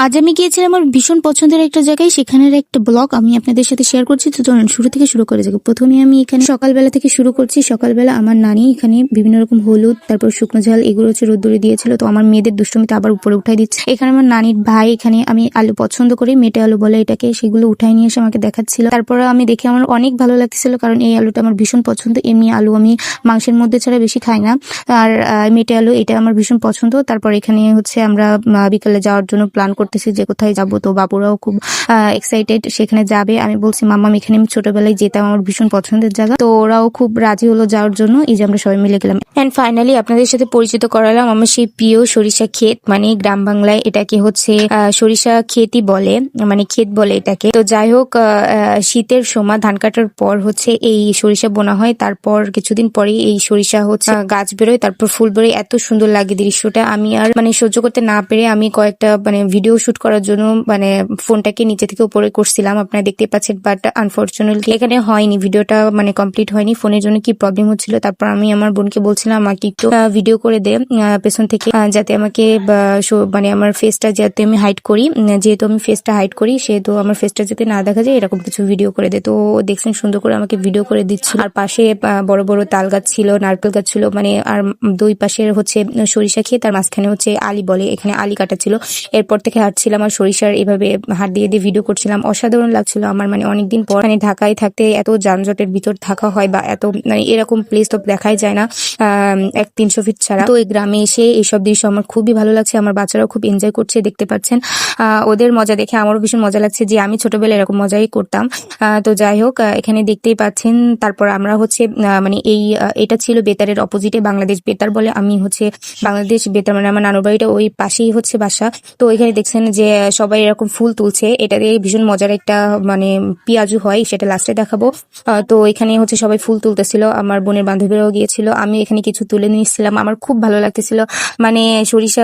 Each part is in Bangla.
আজ আমি গিয়েছিলাম আমার ভীষণ পছন্দের একটা জায়গায়, সেখানের একটা ব্লগ আমি আপনাদের সাথে শেয়ার করছি। তো চলুন শুরু থেকে শুরু করে যাবো। প্রথমে আমি এখানে সকালবেলা থেকে শুরু করছি। সকালবেলা আমার নানি এখানে বিভিন্ন রকম হলুদ, তারপর শুকনো ঝাল, এগুলো হচ্ছে রোদ্দুরে দিয়েছিল। তো আমার মেয়েদের দুষ্টমিতে আবার উপরে উঠাই দিচ্ছে। এখানে আমার নানির ভাই, এখানে আমি আলু পছন্দ করি, মেটে আলু বলে এটাকে, সেগুলো উঠাই নিয়ে এসে আমাকে দেখাচ্ছিল। তারপর আমি দেখে আমার অনেক ভালো লাগছিল, কারণ এই আলুটা আমার ভীষণ পছন্দ। এমনি আলু আমি মাংসের মধ্যে ছাড়া বেশি খাই না, আর মেটে আলু এটা আমার ভীষণ পছন্দ। তারপর এখানে হচ্ছে আমরা বিকালে যাওয়ার জন্য প্ল্যান করতেছি যে কোথায় যাবো। তো বাবুরাও খুব এক্সাইটেড, সেখানে যাবে। আমি বলছি মাম্মা এখানে আমি ছোটবেলায় যেতাম, আমার ভীষণ পছন্দের জায়গা। তো ওরাও খুব রাজি হলো যাওয়ার জন্য। এই যে আমরা সবাই মিলে গেলাম। এন্ড ফাইনালি আপনাদের সাথে পরিচিত করালাম আমার সেই প্রিয় সরিষা ক্ষেত, মানে গ্রাম বাংলায় এটাকে হচ্ছে সরিষা ক্ষেতই বলে, মানে ক্ষেত বলে এটাকে। তো যাই হোক, শীতের সময় ধান কাটার পর হচ্ছে এই সরিষা বোনা হয়। তারপর কিছুদিন পরে এই সরিষা হচ্ছে গাছ বেরোয়, তারপর ফুল বেরোয়। এত সুন্দর লাগে দৃশ্যটা। আমি আর মানে সহ্য করতে না পেরে আমি কয়েকটা মানে ভিডিও শুট করার জন্য মানে ফোনটাকে নিচে থেকে উপরে করছিলাম, আপনারা দেখতে পাচ্ছেন। বাট আনফরচুনেটলি এখানে হয়নি, ভিডিওটা মানে কমপ্লিট হয়নি। ফোনের জন্য কি প্রবলেম হচ্ছিল। তারপর আমি আমার বোনকে বলছিলাম আমাকে একটু ভিডিও করে দে পেছন থেকে, যাতে আমাকে মানে আমার ফেসটা যাতে আমি হাইড করি, যেহেতু আমি ফেসটা হাইড করি সেহেতু আমার ফেসটা যাতে না দেখা যায় এরকম কিছু ভিডিও করে দে। তো দেখছেন সুন্দর করে আমাকে ভিডিও করে দিচ্ছিল। আর পাশে বড় বড় তাল গাছ ছিল, নারকেল গাছ ছিল, মানে আর দুই পাশে হচ্ছে সরিষা ক্ষেত, তার মাঝখানে হচ্ছে আলি বলে, এখানে আলি কাটা ছিল। এরপর থেকে হাঁটছিলাম আর সরিষার এভাবে হাত দিয়ে দিয়ে ভিডিও করছিলাম। অসাধারণ লাগছিল আমার, মানে অনেকদিন পর মানে ঢাকায় থাকতে এত যানজটের ভিতর থাকা হয় বা এত মানে এরকম প্লেস তো দেখাই যায় না 300 ফিট ছাড়া। তো এই গ্রামে এসে এইসব দৃশ্য আমার খুবই ভালো লাগছে। আমার বাচ্চারাও খুব এনজয় করছে, দেখতে পাচ্ছেন। ওদের মজা দেখে আমারও ভীষণ মজা লাগছে যে আমি ছোটবেলায় এরকম মজাই করতাম। তো যাই হোক, এখানে দেখতেই পাচ্ছেন। তারপর আমরা হচ্ছে মানে এটা ছিল বেতারের অপোজিটে, বাংলাদেশ বেতার বলে। আমি হচ্ছে বাংলাদেশ বেতার, মানে আমার নানুর বাড়িটা ওই পাশেই হচ্ছে বাসা। তো এখানে দেখছেন যে সবাই এরকম ফুল তুলছে, এটা দিয়ে ভীষণ মজার একটা মানে পিয়াজু হয়, সেটা লাস্টে দেখাবো। তো এখানে হচ্ছে সবাই ফুল তুলতেছিল, আমার বোনের বান্ধবীরাও গিয়েছিল, আমি এখানে কিছু তুলে নিয়েছিলাম। আমার খুব ভালো লাগতেছিল, মানে সরিষা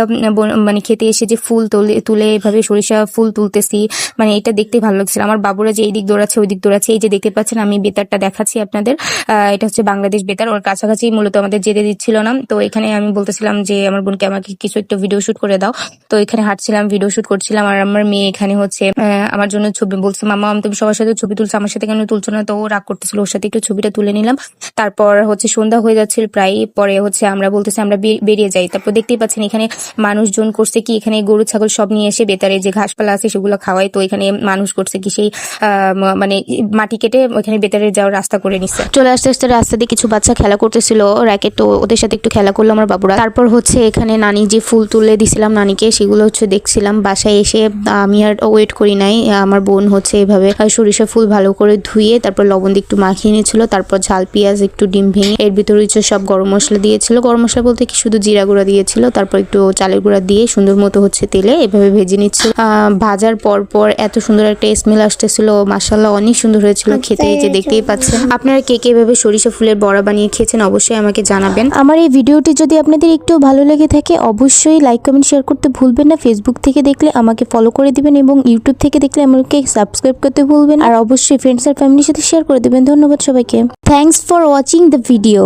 মানে খেতে এসে যে ফুল তুলে এভাবে সরিষা ফুল তুলতেছি, মানে এটা দেখতে ভালো লাগছিল। আমার বাবুরা যে এই দিক দৌড়াচ্ছে ওই দিক দৌড়াচ্ছে। এই যে দেখতে পাচ্ছেন আমি বেতারটা দেখাচ্ছি আপনাদের, এটা হচ্ছে বাংলাদেশ বেতার, ওর কাছাকাছি মূলত আমাদের যেতে দিচ্ছিল না। তো এখানে আমি বলতেছিলাম যে আমার বোনকে আমাকে কিছু একটা ভিডিও শুট করে দাও। তো এখানে হাঁটছিলাম, ভিডিও শুট করছিলাম। আর আমার মেয়ে এখানে হচ্ছে আমার জন্য ছবি বলছে, মামা তুমি সবার সাথে ছবি তুলছো, আমার সাথে কেন তুলছো না? তো ও রাগ করতেছিল, ওর সাথে একটু ছবিটা তুলে নিলাম। তারপর হচ্ছে সন্ধ্যা হয়ে যাচ্ছিল প্রায়, পরে হচ্ছে আমরা বলতেছি আমরা বেরিয়ে যাই। তারপর দেখতেই পাচ্ছেন এখানে মানুষজন করছে কি, এখানে গরু ছাগল সব নিয়ে এসে বেতারে যে ঘাসপালা আছে সেগুলো খাওয়ায়। তো এখানে মানুষ করছে কি সেই মানে মাটি কেটে ওইখানে বেতারে যাওয়ার রাস্তা করে নিচ্ছে। চলে আসতে আসতে রাস্তা দিয়ে কিছু বাচ্চা খেলা করতেছিল র্যাকেট, তো ওদের সাথে একটু খেলা করলো আমার বাবুরা। তারপর হচ্ছে এখানে নানি যে ফুল তুলে দিছিলাম নানিকে, সেগুলো হচ্ছে দেখছিলাম। বাসায় এসে আমি আর ওয়েট করি নাই, আমার বোন হচ্ছে এভাবে সরিষা ফুল ভালো করে ধুয়ে তারপর লবণ দিয়ে একটু মাখিয়ে নিয়েছিল। তারপর ঝাল পেঁয়াজ একটু ডিম ভেঙে এর ভিতরে হচ্ছে সব গরম মশলা দিয়েছিল, গরম মশলা বলতে কি শুধু জিরা গুঁড়া দিয়েছিল। তারপর একটু চালের গুঁড়া দিয়ে সুন্দর মতো হচ্ছে তেলে এভাবে ভেজে নিচ্ছিল। ভাজার পর এত সুন্দর একটা স্মেল আসতেছিল, মাশাআল্লাহ অনেক সুন্দর হয়েছিল খেতে। এই যে দেখতেই পাচ্ছেন। আপনারা কে কে এভাবে সরিষা ফুলের বড়া বানিয়ে খেয়েছেন অবশ্যই আমাকে জানাবেন। আমার এই ভিডিওটি যদি আপনাদের একটু ভালো লেগে থাকে অবশ্যই লাইক কমেন্ট শেয়ার করতে ভুলবেন না। ফেসবুক থেকে দেখলে আমাকে ফলো করে দিবেন এবং ইউটিউব থেকে দেখলে আমাকে সাবস্ক্রাইব করতে ভুলবেন। আর অবশ্যই ফ্রেন্ডস আর ফ্যামিলির সাথে শেয়ার করে দেবেন। ধন্যবাদ সবাইকে। Thanks for watching the video.